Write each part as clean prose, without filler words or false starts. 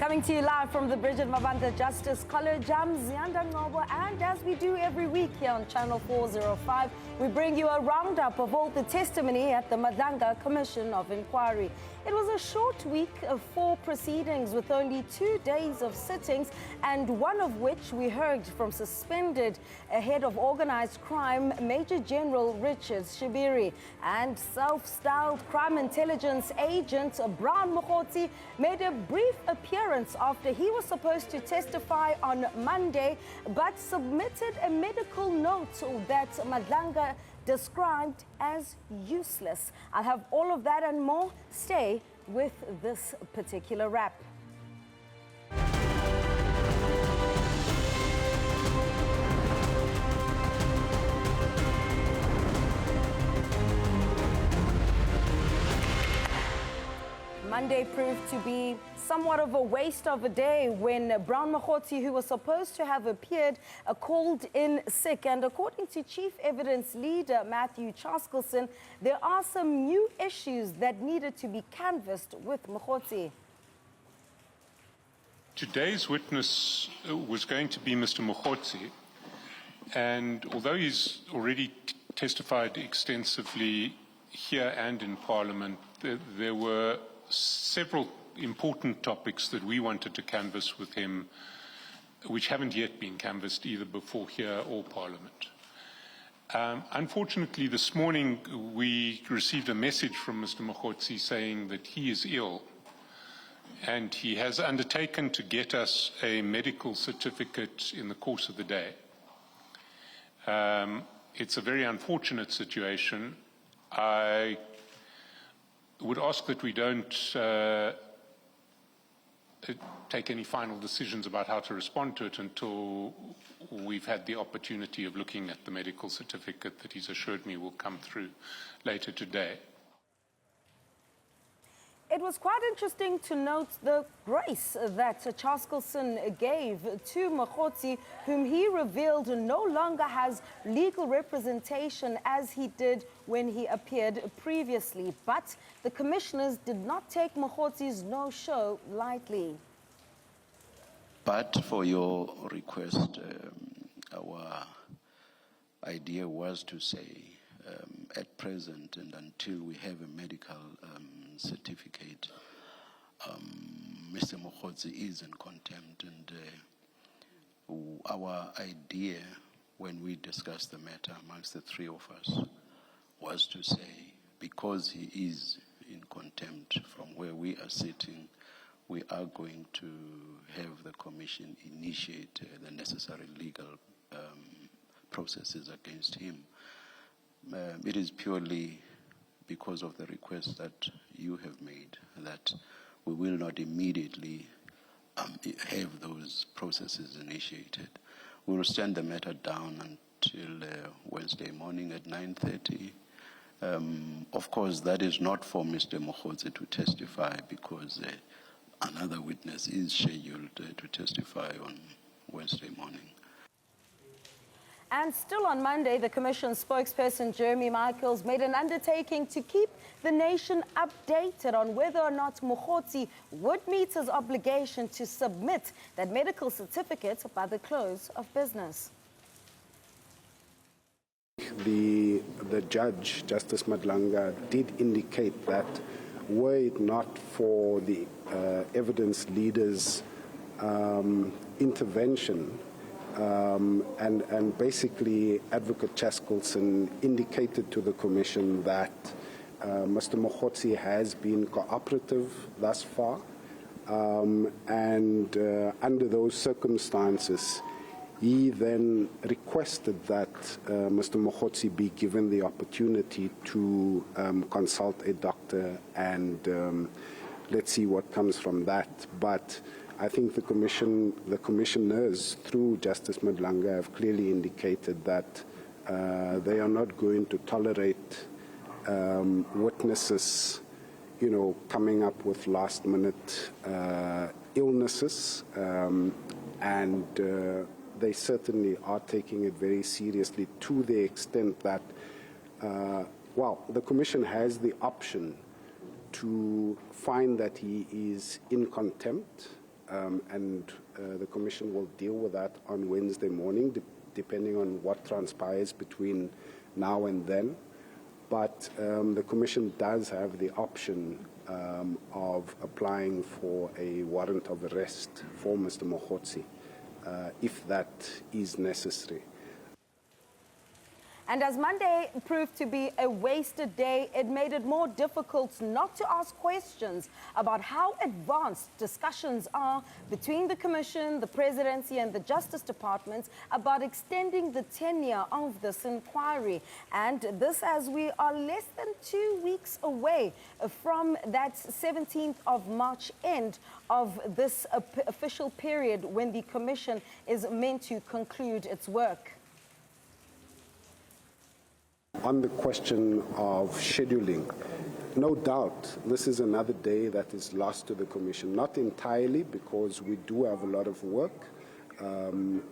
Coming to you live from the Bridget Mabanda Justice College, I'm Ziyanda Ngcobo, and as we do every week here on Channel 405, we bring you a roundup of all the testimony at the Madlanga Commission of Inquiry. It was a short week of 4 proceedings with only 2 days of sittings, and one of which we heard from suspended head of organized crime, Major General Richard Shibiri, and self-styled crime intelligence agent Brown Mogotsi made a brief appearance after he was supposed to testify on Monday, but submitted a medical note that Madlanga described as useless. I'll have all of that and more. Stay with this particular wrap. Monday proved to be somewhat of a waste of a day when Brown Mogotsi, who was supposed to have appeared, called in sick. And according to Chief Evidence Leader Matthew Chaskelson, there are some new issues that needed to be canvassed with Mogotsi. Today's witness was going to be Mr. Mogotsi, and although he's already testified extensively here and in Parliament, there were several important topics that we wanted to canvass with him, which haven't yet been canvassed either before here or Parliament. Unfortunately, this morning we received a message from Mr. Mogotsi saying that he is ill, and he has undertaken to get us a medical certificate in the course of the day. It's a very unfortunate situation. I would ask that we don't take any final decisions about how to respond to it until we've had the opportunity of looking at the medical certificate that he's assured me will come through later today. It was quite interesting to note the grace that Chaskelson gave to Mogotsi, whom he revealed no longer has legal representation as he did when he appeared previously. But the commissioners did not take Mogotsi's no-show lightly. But for your request, our idea was to say, at present and until we have a medical certificate, Mr. Mogotsi is in contempt, and our idea when we discussed the matter amongst the 3 of us was to say, because he is in contempt from where we are sitting, we are going to have the Commission initiate the necessary legal processes against him. It is purely because of the request that you have made that we will not immediately have those processes initiated. We will stand the matter down until Wednesday morning at 9:30. Of course, that is not for Mr. Mogotsi to testify, because another witness is scheduled to testify on Wednesday morning. And still on Monday, the Commission spokesperson Jeremy Michaels made an undertaking to keep the nation updated on whether or not Mogotsi would meet his obligation to submit that medical certificate by the close of business. The judge, Justice Madlanga, did indicate that were it not for the evidence leaders' intervention, and basically Advocate Chaskelson indicated to the Commission that Mr. Mogotsi has been cooperative thus far, and under those circumstances, he then requested that Mr. Mogotsi be given the opportunity to consult a doctor, and let's see what comes from that. But I think the commissioners, through Justice Madlanga, have clearly indicated that they are not going to tolerate witnesses, coming up with last-minute illnesses, and they certainly are taking it very seriously, to the extent that, the Commission has the option to find that he is in contempt, the Commission will deal with that on Wednesday morning, depending on what transpires between now and then. But the Commission does have the option of applying for a warrant of arrest for Mr. Mogotsi, if that is necessary. And as Monday proved to be a wasted day, it made it more difficult not to ask questions about how advanced discussions are between the Commission, the Presidency and the Justice Department about extending the tenure of this inquiry. And this as we are less than 2 weeks away from that 17th of March end of this official period when the Commission is meant to conclude its work. On the question of scheduling, no doubt this is another day that is lost to the Commission. Not entirely, because we do have a lot of work.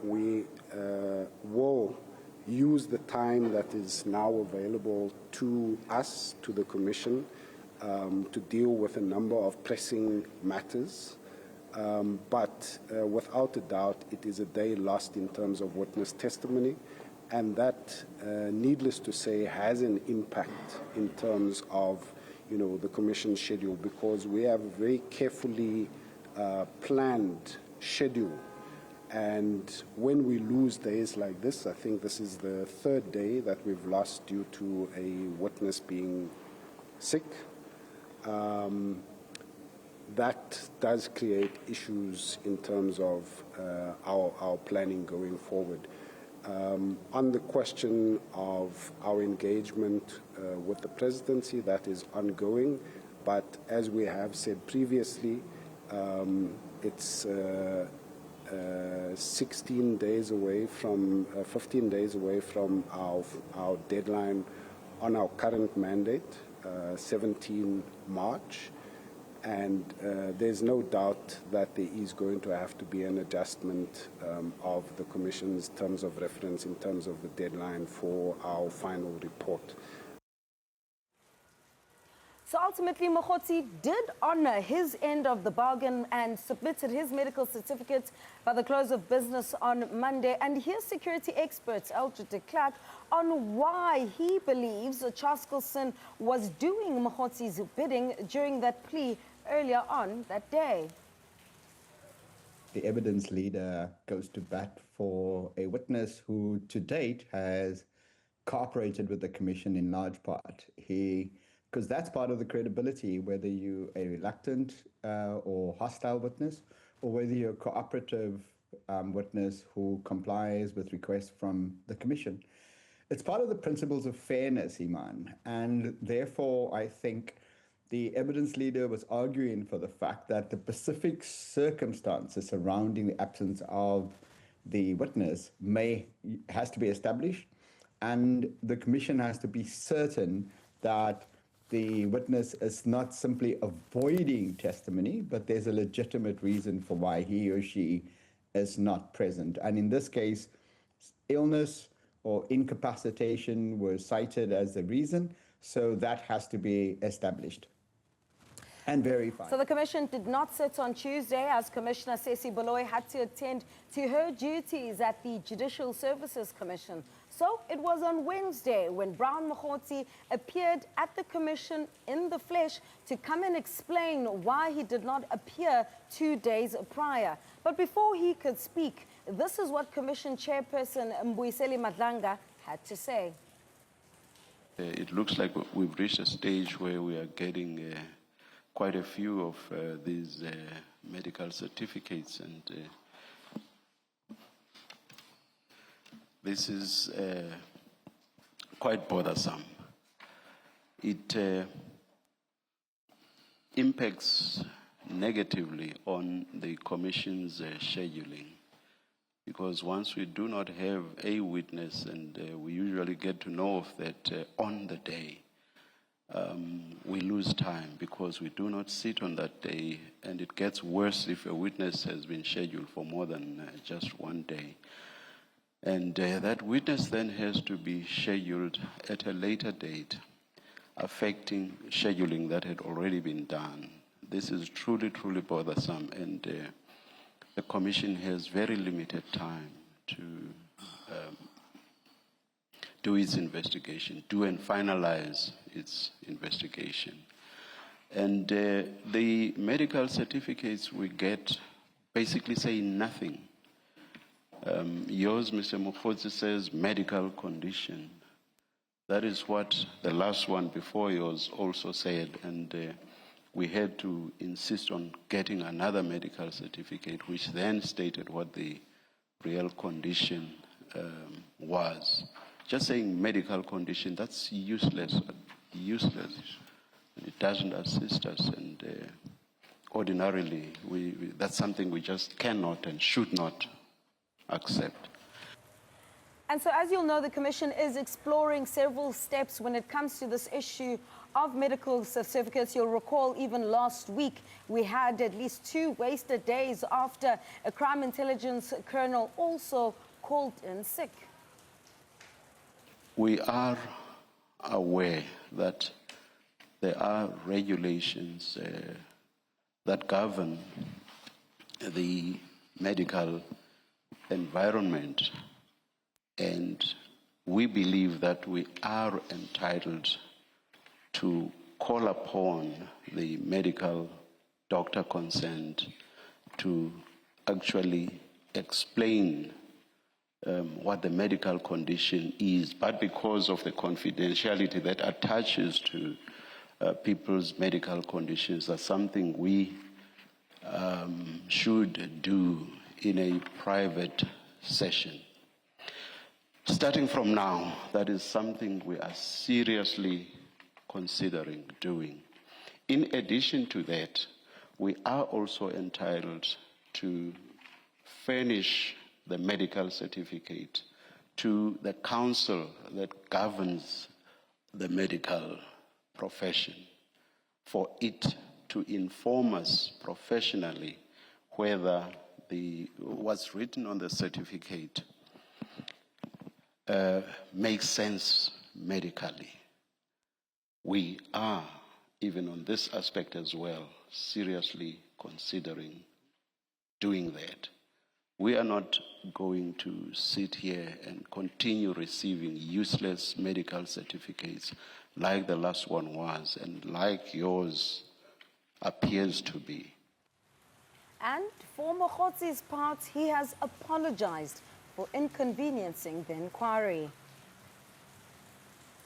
We will use the time that is now available to us, to the Commission, to deal with a number of pressing matters. But without a doubt, it is a day lost in terms of witness testimony. And that, needless to say, has an impact in terms of, the Commission schedule, because we have a very carefully planned schedule. And when we lose days like this, I think this is the third day that we've lost due to a witness being sick. That does create issues in terms of our planning going forward. On the question of our engagement with the Presidency, that is ongoing, but as we have said previously, it's 15 days away from our deadline on our current mandate, 17 March. And there's no doubt that there is going to have to be an adjustment of the Commission's terms of reference in terms of the deadline for our final report. So ultimately, Mogotsi did honor his end of the bargain and submitted his medical certificate by the close of business on Monday. And here's security expert Eldred de Klerk on why he believes Chaskelson was doing Mogotsi's bidding during that plea earlier on that day. The evidence leader goes to bat for a witness who to date has cooperated with the Commission in large part. Because that's part of the credibility, whether you're a reluctant or hostile witness, or whether you're a cooperative witness who complies with requests from the Commission. It's part of the principles of fairness, Iman, and therefore I think the evidence leader was arguing for the fact that the specific circumstances surrounding the absence of the witness has to be established, and the Commission has to be certain that the witness is not simply avoiding testimony, but there's a legitimate reason for why he or she is not present. And in this case, illness or incapacitation were cited as the reason, so that has to be established and verified. So the Commission did not sit on Tuesday as Commissioner Sesi Baloyi had to attend to her duties at the Judicial Services Commission. So it was on Wednesday when Brown Mogotsi appeared at the Commission in the flesh to come and explain why he did not appear 2 days prior. But before he could speak, this is what Commission Chairperson Mbuyiseli Madlanga had to say. It looks like we've reached a stage where we are getting quite a few of these medical certificates, and this is quite bothersome. It impacts negatively on the Commission's scheduling, because once we do not have a witness, and we usually get to know of that on the day, we lose time because we do not sit on that day, and it gets worse if a witness has been scheduled for more than just 1 day. And that witness then has to be scheduled at a later date, affecting scheduling that had already been done. This is truly, truly bothersome, and the Commission has very limited time to do its investigation, do and finalize its investigation. And the medical certificates we get basically say nothing. Yours, Mr. Mogotsi, says medical condition. That is what the last one before yours also said, and we had to insist on getting another medical certificate, which then stated what the real condition was. Just saying medical condition, that's useless, useless. It doesn't assist us, and ordinarily, that's something we just cannot and should not accept. And so, as you'll know, the Commission is exploring several steps when it comes to this issue of medical certificates. You'll recall even last week we had at least 2 wasted days after a crime intelligence colonel also called in sick. We are aware that there are regulations that govern the medical environment, and we believe that we are entitled to call upon the medical doctor concerned to actually explain what the medical condition is, but because of the confidentiality that attaches to people's medical conditions, that's something we should do in a private session. Starting from now, that is something we are seriously considering doing. In addition to that, we are also entitled to furnish the medical certificate to the council that governs the medical profession, for it to inform us professionally whether what's written on the certificate makes sense medically. We are, even on this aspect as well, seriously considering doing that. We are not going to sit here and continue receiving useless medical certificates like the last one was and like yours appears to be. And for Mogotsi's part, he has apologized for inconveniencing the inquiry.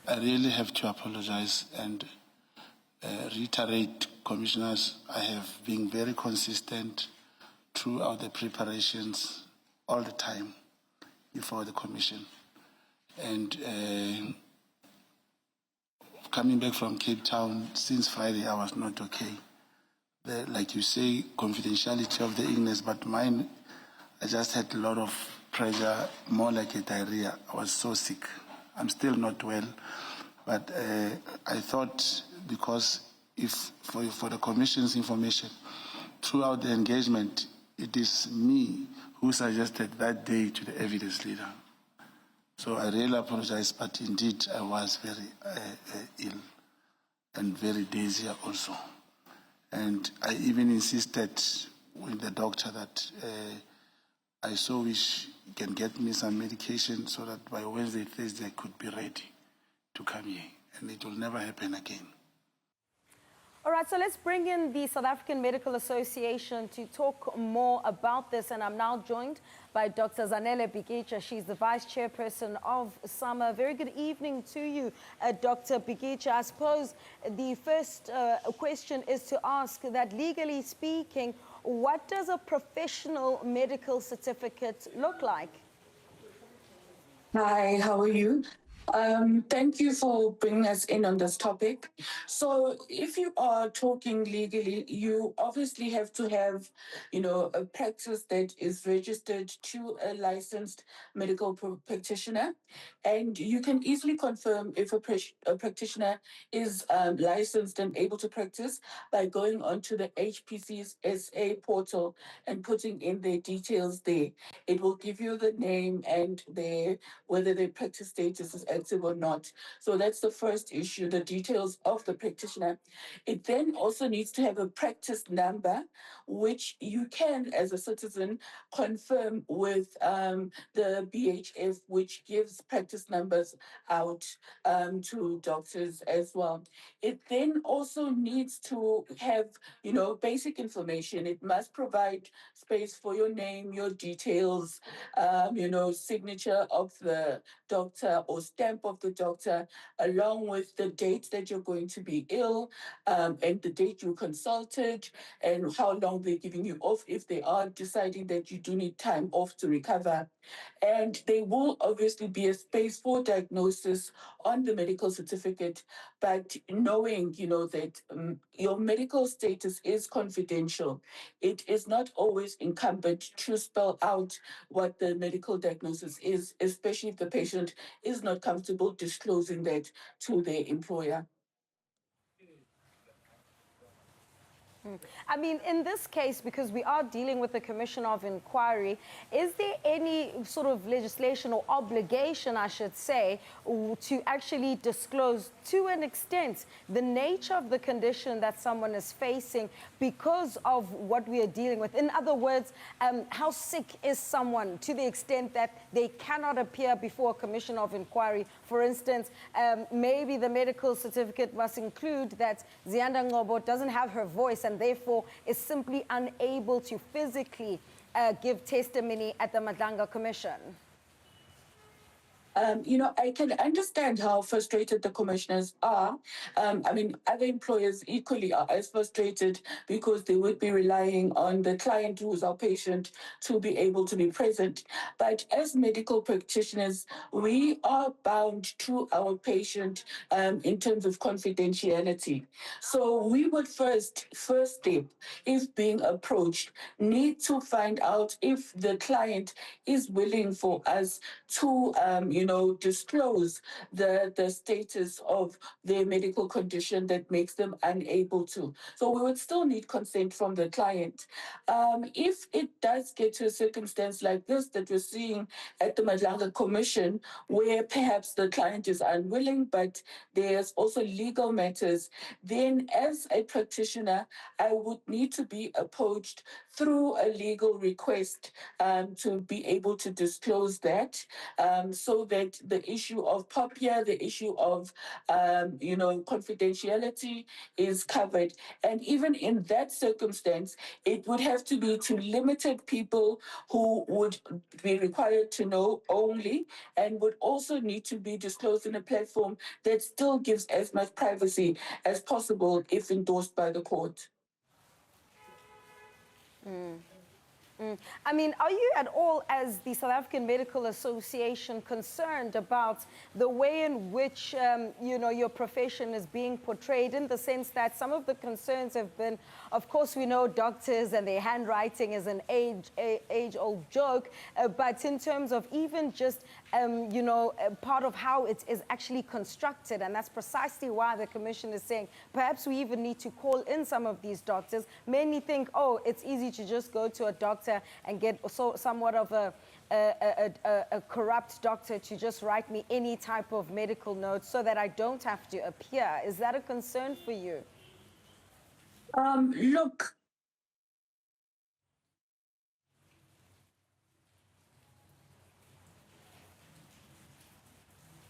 I really have to apologize and reiterate, Commissioners, I have been very consistent throughout the preparations all the time before the Commission. And coming back from Cape Town, since Friday, I was not okay. Like you say, confidentiality of the illness, but mine, I just had a lot of pressure, more like a diarrhea. I was so sick. I'm still not well, but I thought, because if for the Commission's information, throughout the engagement, it is me who suggested that day to the evidence leader. So I really apologize, but indeed I was very ill and very dizzy also. And I even insisted with the doctor that I so wish he can get me some medication so that by Wednesday, Thursday, I could be ready to come here. And it will never happen again. All right, so let's bring in the South African Medical Association to talk more about this. And I'm now joined by Dr. Zanele Bigicha. She's the Vice Chairperson of SAMA. Very good evening to you, Dr. Bigicha. I suppose the first question is to ask that, legally speaking, what does a professional medical certificate look like? Hi, how are you? Thank you for bringing us in on this topic. So if you are talking legally, you obviously have to have, a practice that is registered to a licensed medical practitioner. And you can easily confirm if a practitioner is licensed and able to practice by going onto the HPC's SA portal and putting in their details there. It will give you the name and whether their practice status is active or not. So that's the first issue, the details of the practitioner. It then also needs to have a practice number, which you can, as a citizen, confirm with the BHF, which gives practice numbers out to doctors as well. It then also needs to have, basic information. It must provide space for your name, your details, signature of the doctor or stamp of the doctor, along with the date that you're going to be ill, and the date you consulted, and how long they're giving you off if they are deciding that you do need time off to recover. And there will obviously be a space for diagnosis on the medical certificate, but knowing, that your medical status is confidential, it is not always incumbent to spell out what the medical diagnosis is, especially if the patient is not comfortable disclosing that to their employer. I mean, in this case, because we are dealing with the Commission of Inquiry, is there any sort of legislation or obligation, I should say, to actually disclose, to an extent, the nature of the condition that someone is facing because of what we are dealing with? In other words, how sick is someone to the extent that they cannot appear before a Commission of Inquiry? For instance, maybe the medical certificate must include that Ziyanda Ngcobo doesn't have her voice and therefore is simply unable to physically give testimony at the Madlanga Commission. I can understand how frustrated the commissioners are. Other employers equally are as frustrated because they would be relying on the client, who is our patient, to be able to be present. But as medical practitioners, we are bound to our patient in terms of confidentiality. So we would first step, if being approached, need to find out if the client is willing for us to, disclose the status of their medical condition that makes them unable to. So we would still need consent from the client. If it does get to a circumstance like this that we're seeing at the Madlanga Commission, where perhaps the client is unwilling, but there's also legal matters, then as a practitioner, I would need to be approached through a legal request to be able to disclose that, so that the issue of POPIA, the issue of, confidentiality is covered. And even in that circumstance, it would have to be to limited people who would be required to know only, and would also need to be disclosed in a platform that still gives as much privacy as possible if endorsed by the court. I mean, are you at all, as the South African Medical Association, concerned about the way in which, your profession is being portrayed, in the sense that some of the concerns have been, of course, we know doctors and their handwriting is an age-old joke, but in terms of even just, part of how it is actually constructed, and that's precisely why the Commission is saying perhaps we even need to call in some of these doctors. Many think, oh, it's easy to just go to a doctor and get somewhat of a corrupt doctor to just write me any type of medical note so that I don't have to appear. Is that a concern for you? Look,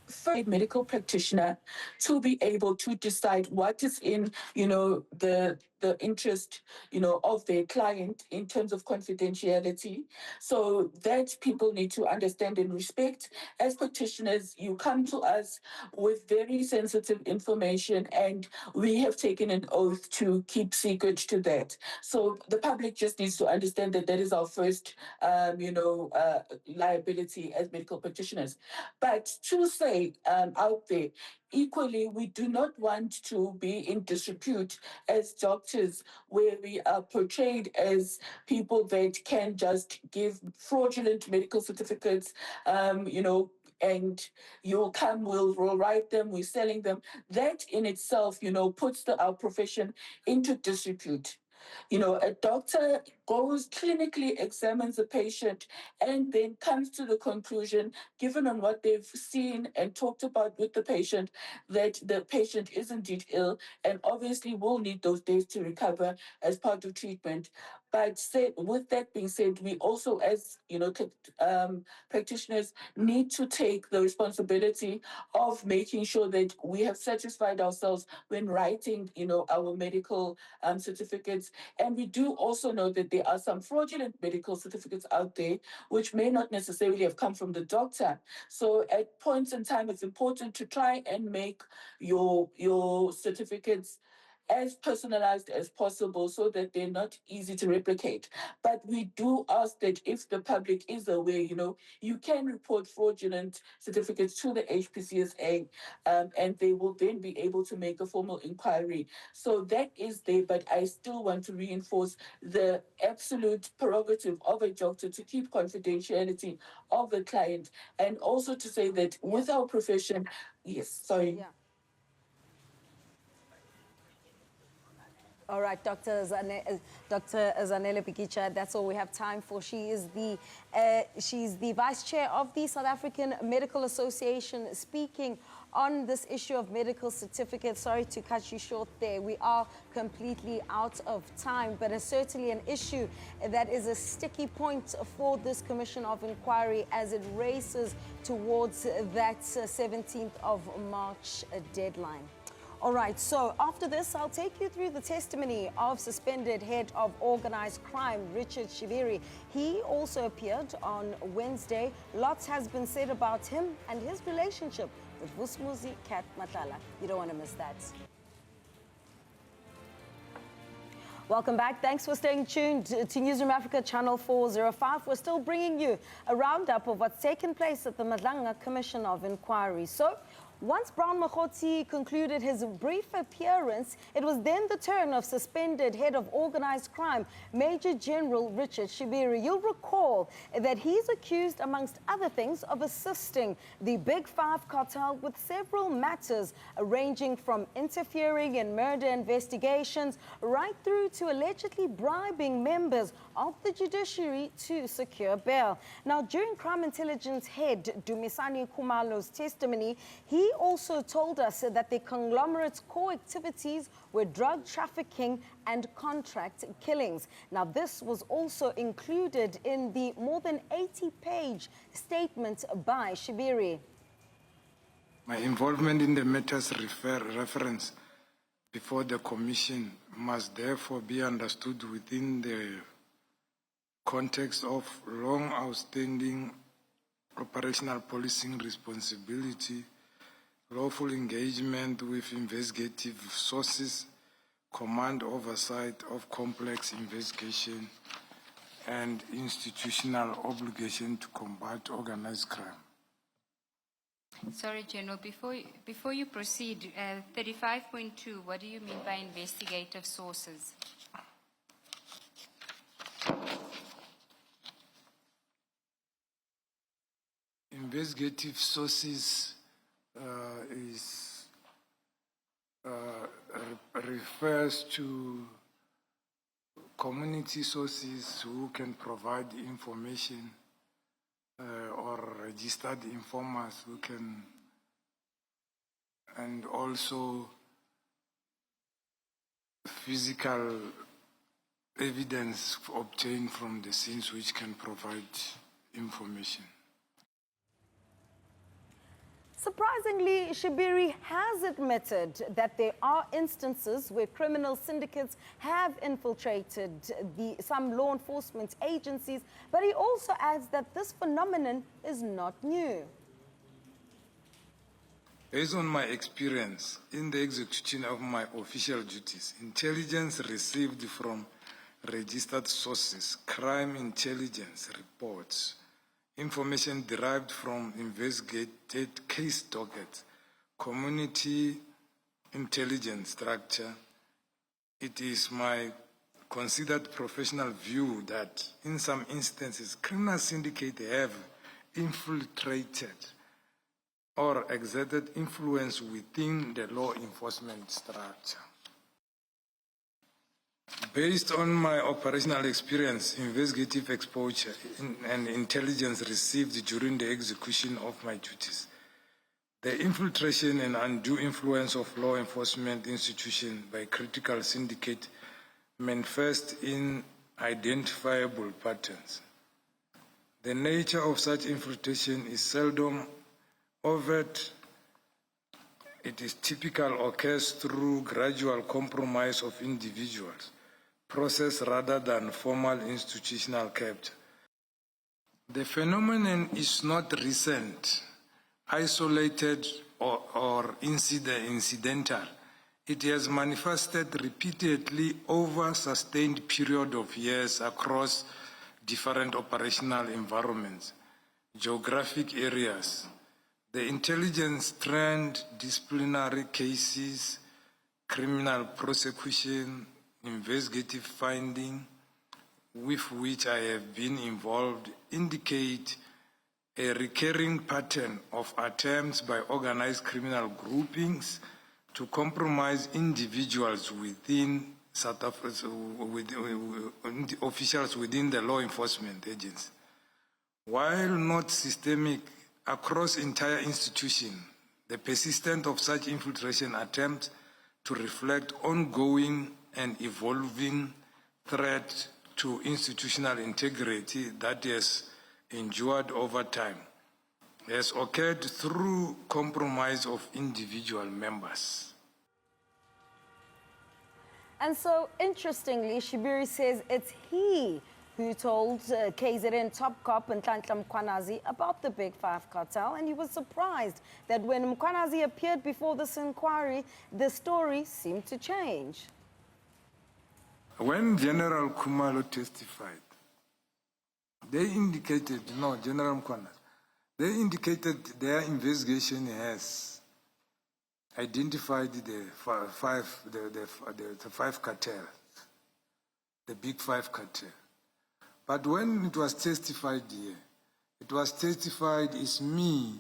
for a medical practitioner to be able to decide what is in, the interest, of their client in terms of confidentiality. So that people need to understand and respect. As practitioners, you come to us with very sensitive information, and we have taken an oath to keep secret to that. So the public just needs to understand that that is our first, liability as medical practitioners. But to say out there, equally, we do not want to be in disrepute as doctors, where we are portrayed as people that can just give fraudulent medical certificates, and you'll come, we'll write them, we're selling them. That in itself, puts our profession into disrepute. A doctor goes clinically, examines the patient, and then comes to the conclusion, given on what they've seen and talked about with the patient, that the patient is indeed ill and obviously will need those days to recover as part of treatment. But with that being said, we also, as practitioners, need to take the responsibility of making sure that we have satisfied ourselves when writing, our medical certificates. And we do also know that there are some fraudulent medical certificates out there, which may not necessarily have come from the doctor. So at points in time, it's important to try and make your certificates as personalized as possible so that they're not easy to replicate. But we do ask that if the public is aware, you can report fraudulent certificates to the HPCSA, and they will then be able to make a formal inquiry. So that is there, but I still want to reinforce the absolute prerogative of a doctor to keep confidentiality of the client, and also to say that with our profession, yes, sorry. Yeah. All right, Dr. Zanele Pikicha, that's all we have time for. She's the Vice Chair of the South African Medical Association, speaking on this issue of medical certificates. Sorry to cut you short there. We are completely out of time, but it's certainly an issue that is a sticky point for this Commission of Inquiry as it races towards that 17th of March deadline. All right, so after this, I'll take you through the testimony of suspended head of organized crime, Richard Shibiri. He also appeared on Wednesday. Lots has been said about him and his relationship with Vusumuzi Cat Matlala. You don't want to miss that. Welcome back. Thanks for staying tuned to Newzroom Afrika Channel 405. We're still bringing you a roundup of what's taken place at the Madlanga Commission of Inquiry. So, once Brown Mogotsi concluded his brief appearance, it was then the turn of suspended head of organized crime, Major General Richard Shibiri. You'll recall that he's accused, amongst other things, of assisting the Big Five cartel with several matters ranging from interfering in murder investigations right through to allegedly bribing members of the judiciary to secure bail. Now, during Crime Intelligence Head Dumisani Khumalo's testimony, he also told us that the conglomerate's core activities were drug trafficking and contract killings. Now, this was also included in the more than 80-page statement by Shibiri. My involvement in the matters reference before the Commission must therefore be understood within the context of long outstanding operational policing responsibility, lawful engagement with investigative sources, command oversight of complex investigation, and institutional obligation to combat organized crime. Sorry, General, before you proceed, 35.2, what do you mean by investigative sources? Investigative sources refers to community sources who can provide information or registered informers who can, and also physical evidence obtained from the scenes which can provide information. Surprisingly, Shibiri has admitted that there are instances where criminal syndicates have infiltrated some law enforcement agencies, but he also adds that this phenomenon is not new. Based on my experience in the execution of my official duties, intelligence received from registered sources, crime intelligence reports, information derived from investigated case dockets, community intelligence structure, it is my considered professional view that in some instances, criminal syndicates have infiltrated or exerted influence within the law enforcement structure. Based on my operational experience, investigative exposure, and intelligence received during the execution of my duties, the infiltration and undue influence of law enforcement institutions by critical syndicate manifest in identifiable patterns. The nature of such infiltration is seldom overt. It is typical, occurs through gradual compromise of individuals, process rather than formal institutional capture. The phenomenon is not recent, isolated, or incidental. It has manifested repeatedly over a sustained period of years across different operational environments, geographic areas. The intelligence trend, disciplinary cases, criminal prosecution, investigative finding, with which I have been involved, indicate a recurring pattern of attempts by organized criminal groupings to compromise individuals within South Africa, officials within the law enforcement agency. While not systemic across entire institutions, the persistence of such infiltration attempts to reflect ongoing and evolving threat to institutional integrity that has endured over time has occurred through compromise of individual members. And so, interestingly, Shibiri says it's he who told KZN top cop Nhlanhla Mkhwanazi about the Big Five cartel, and he was surprised that when Mkhwanazi appeared before this inquiry, the story seemed to change. When General Khumalo testified, they indicated, no, General Mkhwanazi, they indicated their investigation has identified the five cartels, the Big Five cartel. But when it was testified here, it was testified it's me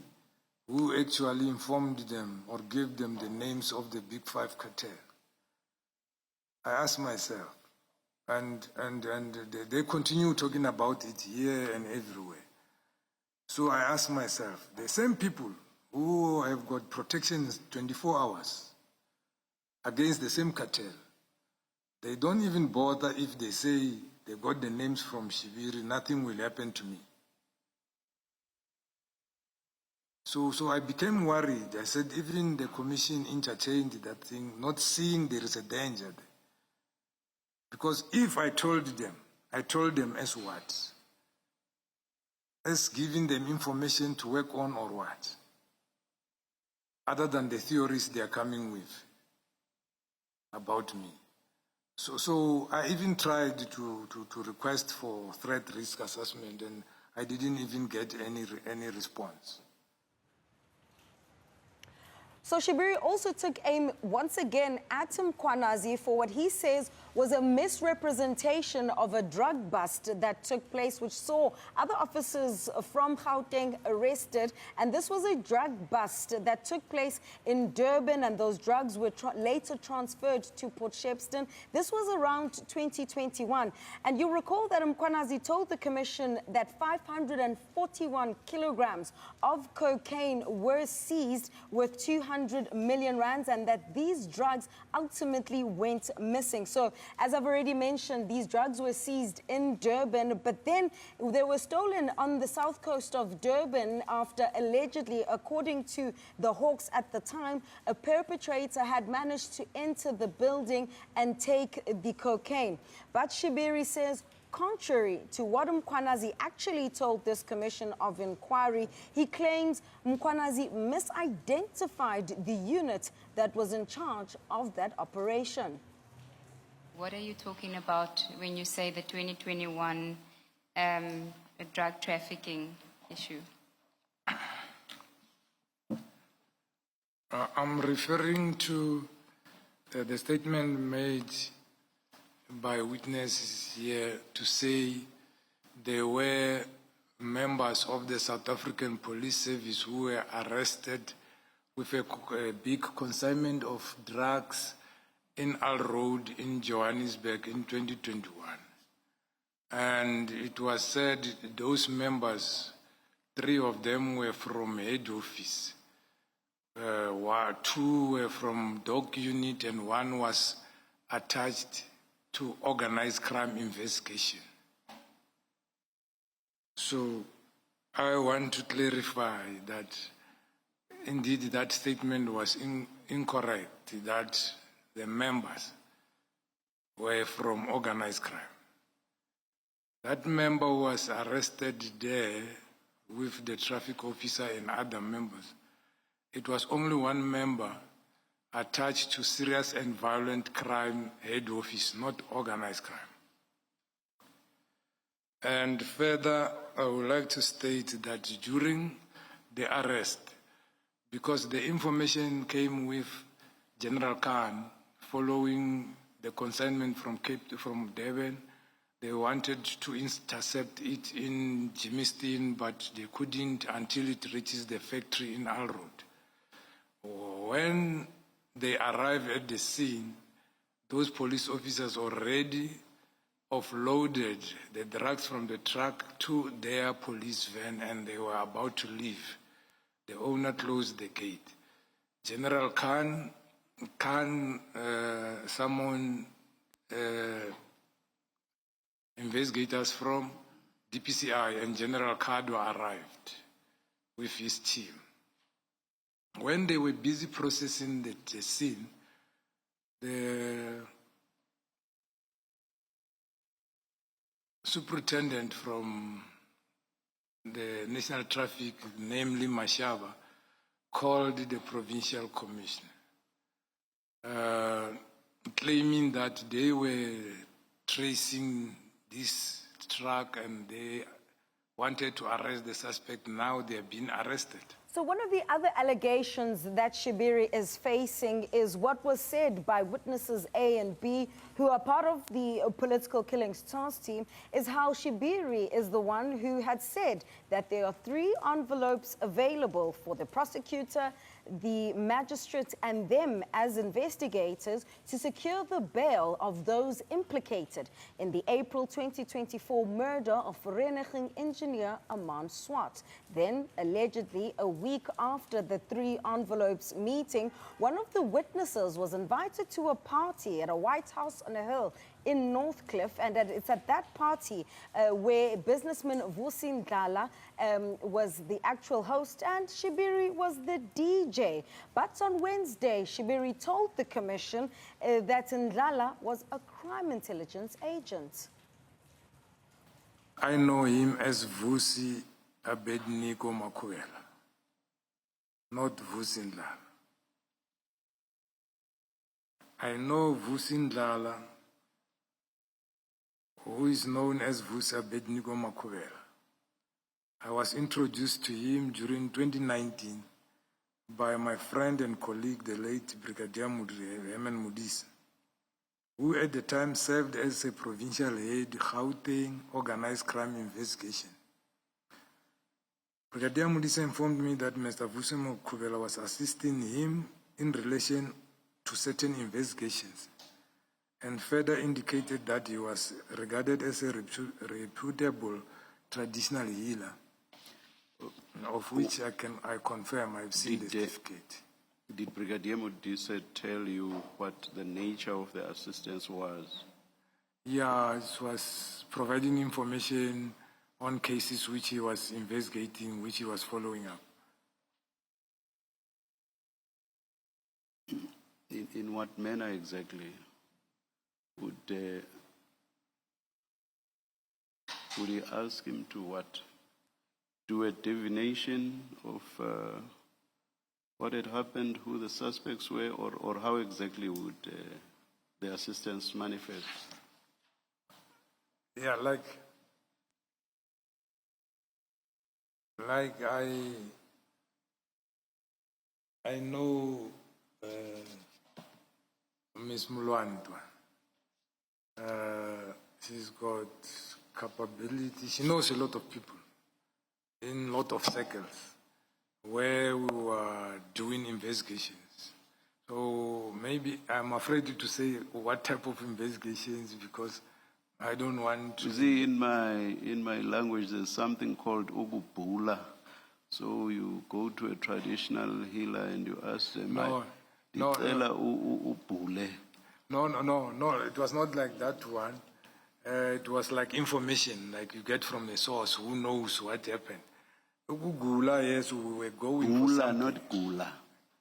who actually informed them or gave them the names of the Big Five cartel. I asked myself, and they continue talking about it here and everywhere. So I asked myself, the same people who have got protection 24 hours against the same cartel, they don't even bother if they say they got the names from Shibiri, nothing will happen to me. So I became worried. I said, even the commission entertained that thing, not seeing there is a danger there. Because if I told them as what? As giving them information to work on or what? Other than the theories they are coming with about me. So I even tried to request for threat risk assessment, and I didn't even get any response. So Shibiri also took aim once again at Mkhwanazi for what he says was a misrepresentation of a drug bust that took place, which saw other officers from Gauteng arrested. And this was a drug bust that took place in Durban, and those drugs were later transferred to Port Shepstone. This was around 2021. And you recall that Mkhwanazi told the commission that 541 kilograms of cocaine were seized with 200 million rands, and that these drugs ultimately went missing. So, as I've already mentioned, these drugs were seized in Durban, but then they were stolen on the south coast of Durban after allegedly, according to the Hawks at the time, a perpetrator had managed to enter the building and take the cocaine. But Shibiri says, contrary to what Mkhwanazi actually told this commission of inquiry, he claims Mkhwanazi misidentified the unit that was in charge of that operation. What are you talking about when you say the 2021 drug trafficking issue? I'm referring to the statement made by witnesses here to say there were members of the South African Police Service who were arrested with a big consignment of drugs in Al Road in Johannesburg in 2021. And it was said those members, 3 of them were from head office, 2 were from dog unit, and 1 was attached to organized crime investigation. So I want to clarify that indeed that statement was incorrect, that the members were from organized crime. That member was arrested there with the traffic officer and other members. It was only 1 member attached to serious and violent crime head office, not organized crime. And further, I would like to state that during the arrest, because the information came with General Khan following the consignment from Durban, they wanted to intercept it in Germiston, but they couldn't until it reaches the factory in Al Road. When they arrived at the scene, those police officers already offloaded the drugs from the truck to their police van, and they were about to leave. The owner closed the gate. General Khan summoned investigators from DPCI, and General Kado arrived with his team. When they were busy processing the scene, the superintendent from the National Traffic, namely Mashaba, called the provincial commissioner, claiming that they were tracing this truck and they wanted to arrest the suspect. Now they have been arrested. So one of the other allegations that Shibiri is facing is what was said by witnesses A and B, who are part of the political killings task team, is how Shibiri is the one who had said that there are 3 envelopes available for the prosecutor, the magistrate, and them as investigators to secure the bail of those implicated in the April 2024 murder of Vereniging engineer Aman Swart. Then, allegedly, a week after the 3 envelopes meeting, one of the witnesses was invited to a party at a White House on a hill in Northcliffe, and it's at that party where businessman Vusi Ndlala was the actual host and Shibiri was the DJ. But on Wednesday, Shibiri told the commission that Ndlala was a crime intelligence agent. I know him as Vusi Abednego Makuela, not Vusi Ndlala. I know Vusi Ndlala, who is known as Vusi Abednego Makuela. I was introduced to him during 2019 by my friend and colleague, the late Brigadier Herman Mudis, who at the time served as a provincial head, Gauteng Organized Crime Investigation. Brigadier Mudis informed me that Mr. Vusi Makuela was assisting him in relation to certain investigations, and further indicated that he was regarded as a reputable traditional healer, of which I confirm I've seen the certificate. Did Brigadier Modise tell you what the nature of the assistance was? Yeah, it was providing information on cases which he was investigating, which he was following up. In what manner exactly would he ask him to what? Do a divination of what had happened, who the suspects were, or how exactly would the assistance manifest? Yeah, like I know Ms. Mulwantwa. She's got capability. She knows a lot of people in a lot of circles where we were doing investigations. So maybe I'm afraid to say what type of investigations because I don't want to. You see, in my language, there's something called ububula. So you go to a traditional healer and you ask them, No. No, it was not like that one. It was like information, like you get from a source who knows what happened. Gula, yes, we were going for Gula, something. not Gula.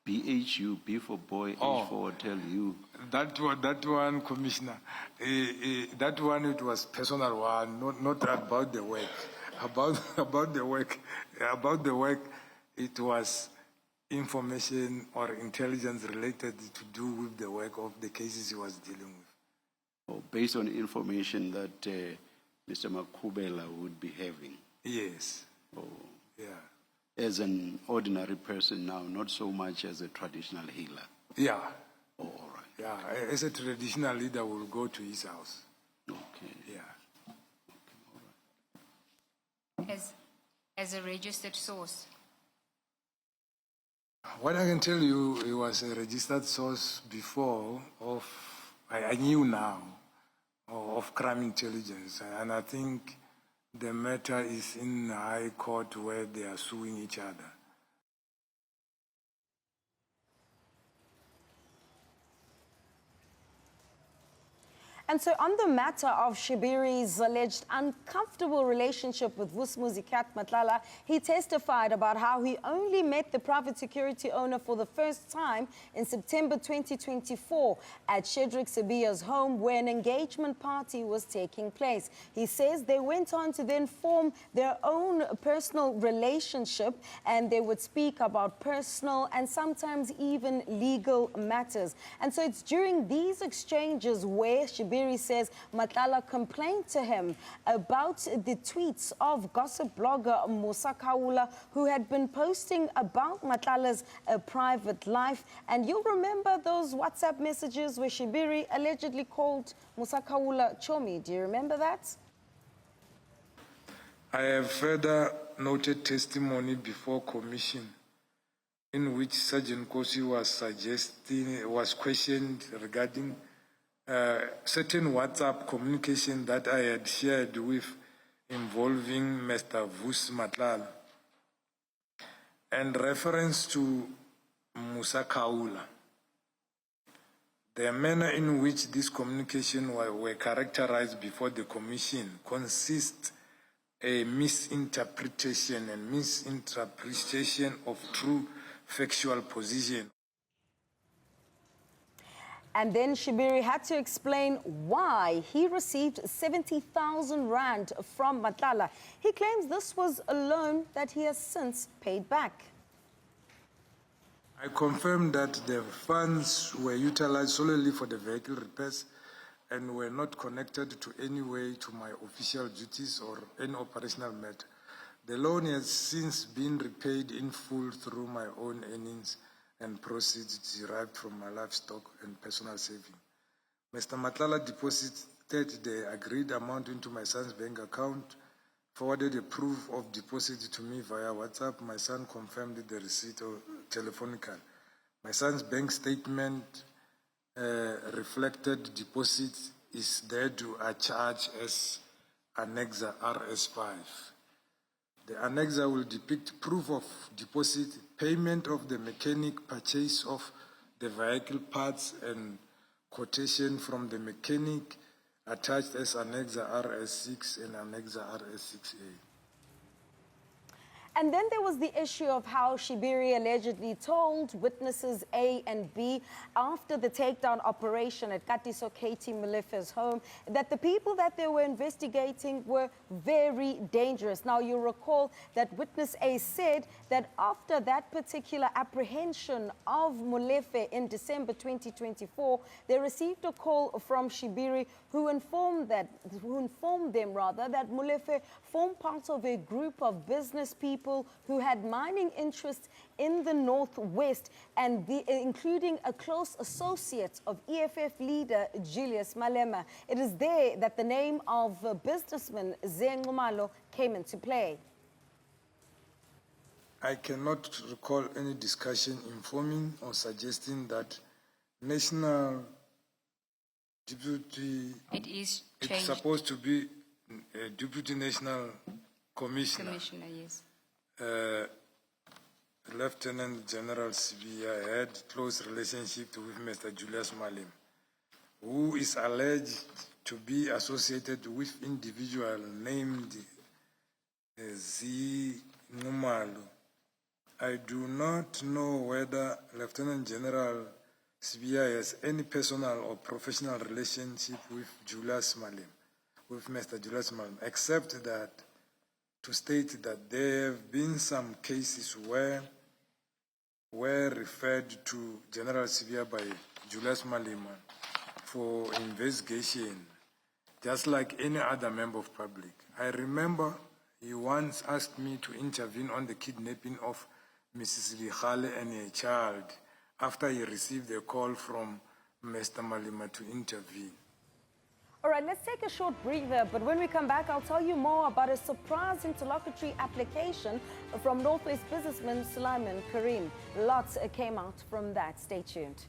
B-H-U, B for boy, H for hotel, U. That one, Commissioner, that one, it was personal one, not about the work. About the work, it was information or intelligence related to do with the work of the cases he was dealing with. Oh, based on information that Mr. Makubela would be having. Yes. Oh. Yeah. As an ordinary person now, not so much as a traditional healer. Yeah. Oh, all right. Yeah, as a traditional leader, we'll go to his house. Okay. Yeah. Okay, all right. As a registered source? What I can tell you, it was a registered source before of, I knew now, of crime intelligence. And I think the matter is in the High Court where they are suing each other. And so on the matter of Shibiri's alleged uncomfortable relationship with Vusmuzikat Matlala, he testified about how he only met the private security owner for the first time in September 2024 at Shedrick Sibiya's home where an engagement party was taking place. He says they went on to then form their own personal relationship and they would speak about personal and sometimes even legal matters. And so it's during these exchanges where Shibiri says Matlala complained to him about the tweets of gossip blogger Musa Kaula, who had been posting about Matlala's private life. And you'll remember those WhatsApp messages where Shibiri allegedly called Musa Kaula Chomi. Do you remember that? I have further noted testimony before commission in which Sergeant Kosi was questioned regarding certain WhatsApp communication that I had shared with involving Mr. Vus Matlala and reference to Musa Kaula. The manner in which this communication were characterized before the commission consists a misinterpretation of true factual position. And then Shibiri had to explain why he received 70,000 rand from Matlala. He claims this was a loan that he has since paid back. I confirm that the funds were utilized solely for the vehicle repairs and were not connected to any way to my official duties or any operational matter. The loan has since been repaid in full through my own earnings and proceeds derived from my livestock and personal saving. Mr. Matlala deposited the agreed amount into my son's bank account, forwarded a proof of deposit to me via WhatsApp. My son confirmed the receipt telephonically. My son's bank statement reflected deposit is there to a charge as Annexa RS5. The Annexa will depict proof of deposit, payment of the mechanic, purchase of the vehicle parts, and quotation from the mechanic attached as Annexa RS6 and Annexa RS6A. And then there was the issue of how Shibiri allegedly told witnesses A and B after the takedown operation at Katiso Katie Molefe's home that the people that they were investigating were very dangerous. Now, you recall that witness A said that after that particular apprehension of Molefe in December 2024, they received a call from Shibiri who informed them that Molefe formed part of a group of business people who had mining interests in the northwest, and including a close associate of EFF leader Julius Malema. It is there that the name of businessman Ziyanda Ngcobo came into play. I cannot recall any discussion informing or suggesting that national deputy. It is It's changed. supposed to be a deputy national commissioner. Commissioner, yes. Lieutenant General Shibiri had close relationship with Mr. Julius Malema, who is alleged to be associated with individual named Ziyanda Ngcobo. I do not know whether Lieutenant General Shibiri has any personal or professional relationship with Julius Malema, with Mr. Julius Malema, except that to state that there have been some cases where were referred to General Shibiri by Julius Malema for investigation, just like any other member of public. I remember he once asked me to intervene on the kidnapping of Mrs. Likhale and her child after he received a call from Mr. Malema to intervene. All right, let's take a short breather, but when we come back, I'll tell you more about a surprise interlocutory application from Northwest businessman Sulaiman Karim. Lots came out from that. Stay tuned.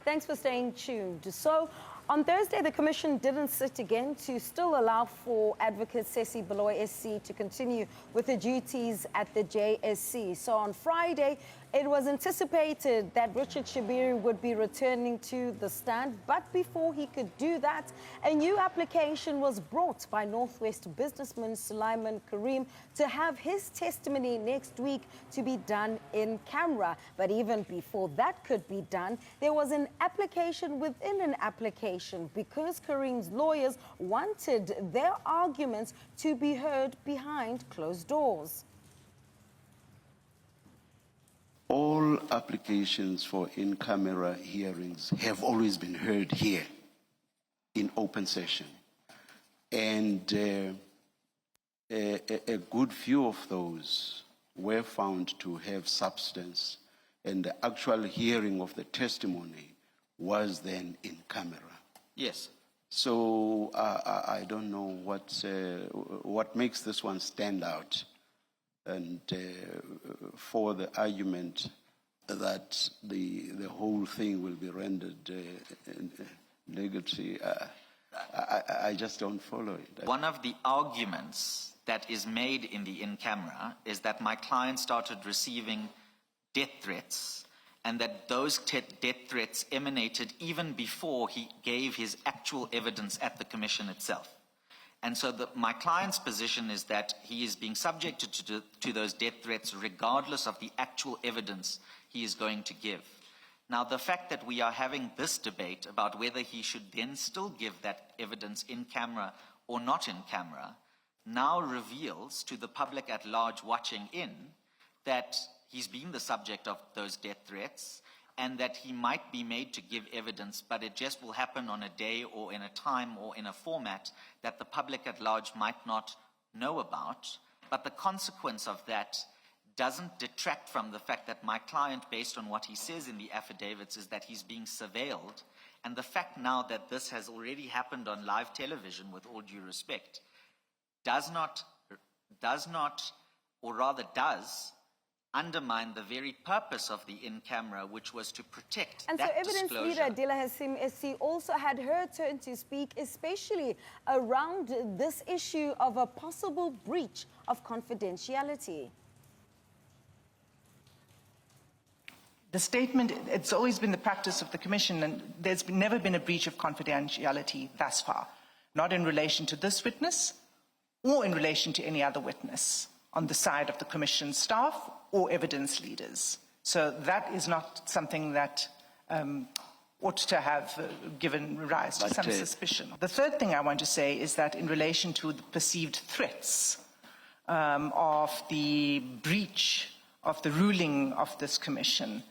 Thanks for staying tuned. So, on Thursday, the Commission didn't sit again to still allow for Advocate Sesi Baloy SC to continue with the duties at the JSC. So on Friday, it was anticipated that Richard Shibiri would be returning to the stand, but before he could do that, a new application was brought by Northwest businessman Sulaiman Karim to have his testimony next week to be done in camera. But even before that could be done, there was an application within an application because Karim's lawyers wanted their arguments to be heard behind closed doors. All applications for in-camera hearings have always been heard here in open session. And a good few of those were found to have substance, and the actual hearing of the testimony was then in camera. Yes. So I don't know what makes this one stand out. And for the argument that the whole thing will be rendered negative, I just don't follow it. One of the arguments that is made in the in-camera is that my client started receiving death threats, and that those death threats emanated even before he gave his actual evidence at the commission itself. And so my client's position is that he is being subjected to those death threats regardless of the actual evidence he is going to give. Now, the fact that we are having this debate about whether he should then still give that evidence in camera or not in camera now reveals to the public at large watching in that he's been the subject of those death threats, and that he might be made to give evidence, but it just will happen on a day or in a time or in a format that the public at large might not know about. But the consequence of that doesn't detract from the fact that my client, based on what he says in the affidavits, is that he's being surveilled. And the fact now that this has already happened on live television, with all due respect, does not, or rather does, undermine the very purpose of the in-camera, which was to protect and that so evidence disclosure. leader Dila Hassim SC also had her turn to speak, especially around this issue of a possible breach of confidentiality. The statement, it's always been the practice of the Commission, and there's never been a breach of confidentiality thus far, not in relation to this witness or in relation to any other witness on the side of the Commission staff or evidence leaders. So that is not something that ought to have given rise to some suspicion. The third thing I want to say is that in relation to the perceived threats of the breach of the ruling of this Commission,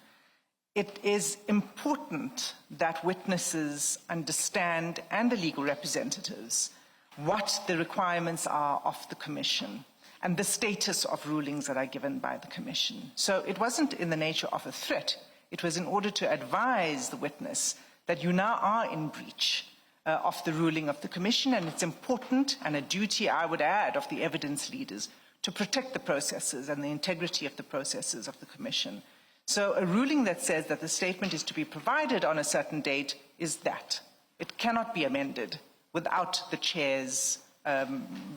it is important that witnesses understand, and the legal representatives, what the requirements are of the Commission and the status of rulings that are given by the Commission. So it wasn't in the nature of a threat. It was in order to advise the witness that you now are in breach of the ruling of the Commission, and it's important, and a duty, I would add, of the evidence leaders to protect the processes and the integrity of the processes of the Commission. So a ruling that says that the statement is to be provided on a certain date is that. It cannot be amended without the chair's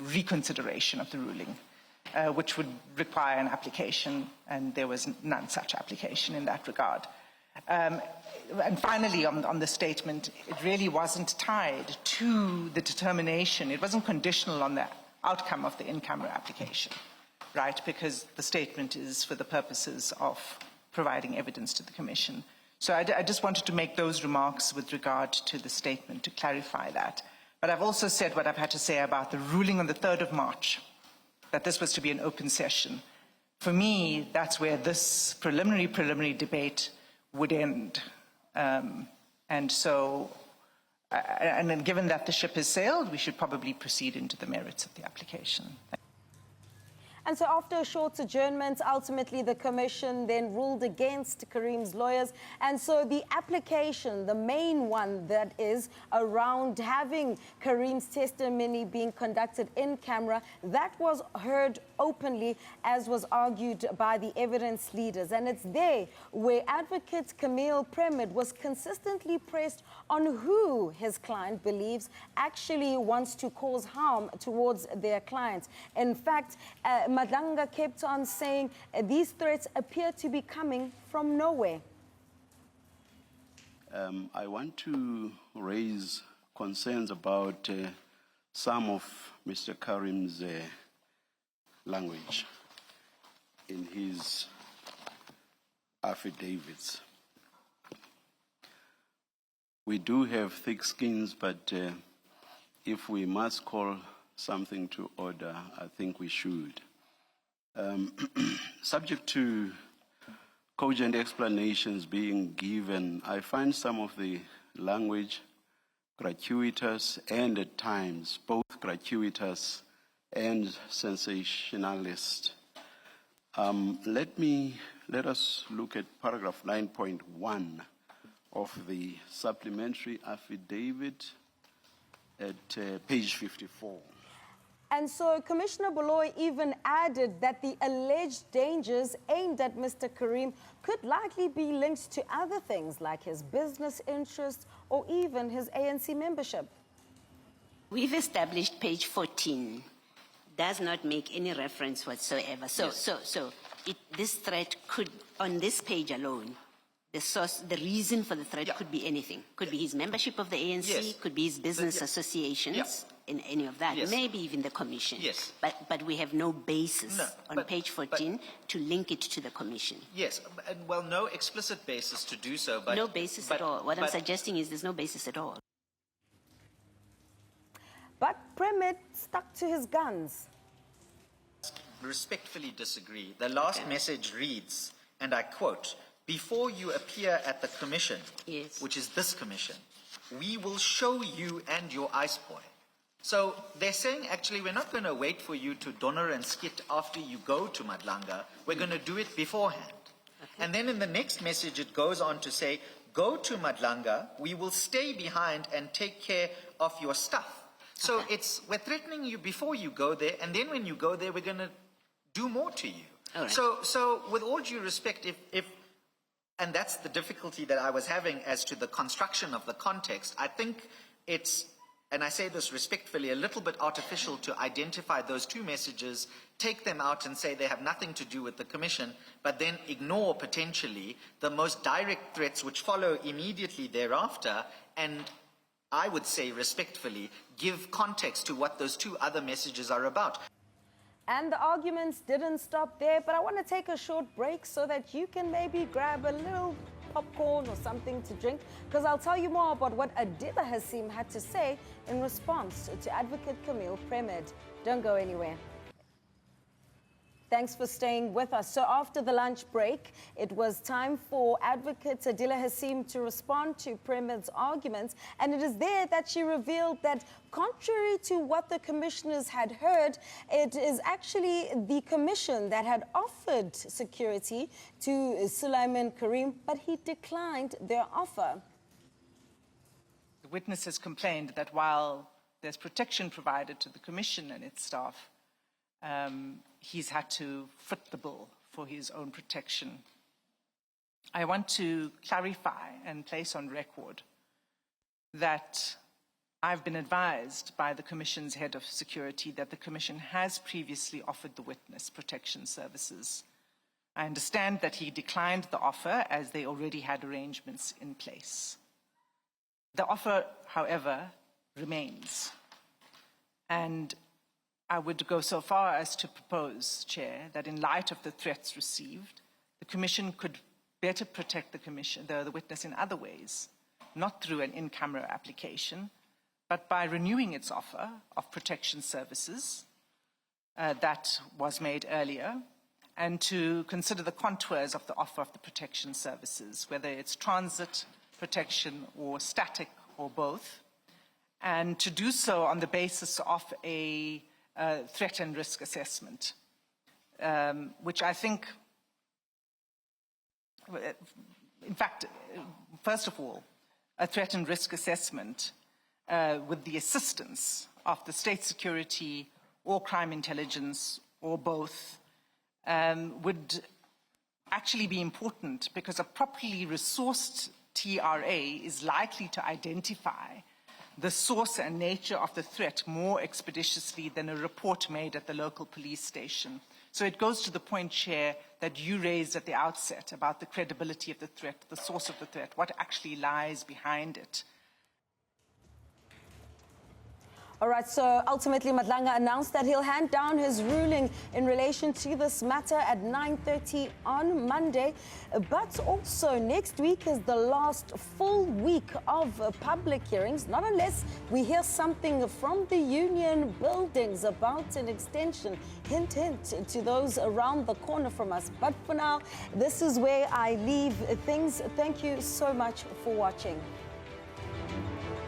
reconsideration of the ruling, which would require an application, and there was none such application in that regard. And finally, on the statement, it really wasn't tied to the determination. It wasn't conditional on the outcome of the in-camera application, right? Because the statement is for the purposes of providing evidence to the Commission. So I just wanted to make those remarks with regard to the statement to clarify that. But I've also said what I've had to say about the ruling on the 3rd of March, that this was to be an open session. For me, that's where this preliminary debate would end. And then given that the ship has sailed, we should probably proceed into the merits of the application. And so after a short adjournment, ultimately the Commission then ruled against Kareem's lawyers. And so the application, the main one that is around having Kareem's testimony being conducted in camera, that was heard openly, as was argued by the evidence leaders. And it's there where Advocate Camille Premid was consistently pressed on who his client believes actually wants to cause harm towards their clients. In fact, Madlanga kept on saying these threats appear to be coming from nowhere. I want to raise concerns about some of Mr. Kareem's language in his affidavits. We do have thick skins, but if we must call something to order, I think we should. Subject to cogent explanations being given, I find some of the language gratuitous and at times both gratuitous and sensationalist. Let us look at paragraph 9.1 of the supplementary affidavit at page 54. And so Commissioner Boloy even added that the alleged dangers aimed at Mr. Kareem could likely be linked to other things like his business interests or even his ANC membership. We've established page 14 does not make any reference whatsoever. This threat could, on this page alone, the source, the reason for the threat could be anything. Could be his membership of the ANC, could be his business associations, in any of that, maybe even the Commission. But we have no basis on page 14 to link it to the Commission. Well, no explicit basis to do so. But, no basis at all. What I'm suggesting is there's no basis at all. But Premid stuck to his guns. Respectfully disagree. The last message reads, and I quote, "Before you appear at the Commission, which is this Commission, we will show you and your ice boy." So they're saying, actually, we're not going to wait for you to donor and skit after you go to Madlanga. We're going to do it beforehand. And then in the next message, it goes on to say, "Go to Madlanga, we will stay behind and take care of your stuff." So we're threatening you before you go there, and then when you go there, we're going to do more to you. So with all due respect, and that's the difficulty that I was having as to the construction of the context, I think it's, and I say this respectfully, a little bit artificial to identify those two messages, take them out and say they have nothing to do with the Commission, but then ignore potentially the most direct threats which follow immediately thereafter, and I would say respectfully, give context to what those two other messages are about. And the arguments didn't stop there, but I want to take a short break so that you can maybe grab a little popcorn or something to drink, because I'll tell you more about what Adila Hassim had to say in response to Advocate Camille Premid. Don't go anywhere. Thanks for staying with us. So after the lunch break, it was time for Advocate Adila Hassim to respond to Premid's arguments. And it is there that she revealed that contrary to what the commissioners had heard, it is actually the commission that had offered security to Sulaiman Kareem, but he declined their offer. The witnesses complained that while there's protection provided to the commission and its staff, he's had to foot the bill for his own protection. I want to clarify and place on record that I've been advised by the Commission's head of security that the Commission has previously offered the witness protection services. I understand that he declined the offer as they already had arrangements in place. The offer, however, remains. And I would go so far as to propose, Chair, that in light of the threats received, the Commission could better protect the witness in other ways, not through an in-camera application, but by renewing its offer of protection services that was made earlier, and to consider the contours of the offer of the protection services, whether it's transit protection or static or both, and to do so on the basis of a threat and risk assessment, which I think, in fact, first of all, a threat and risk assessment with the assistance of the state security or crime intelligence or both would actually be important, because a properly resourced TRA is likely to identify the source and nature of the threat more expeditiously than a report made at the local police station. So it goes to the point, Chair, that you raised at the outset about the credibility of the threat, the source of the threat, what actually lies behind it. All right, so ultimately Madlanga announced that he'll hand down his ruling in relation to this matter at 9:30 on Monday. But also next week is the last full week of public hearings, not unless we hear something from the union buildings about an extension, hint, hint, to those around the corner from us. But for now, this is where I leave things. Thank you so much for watching.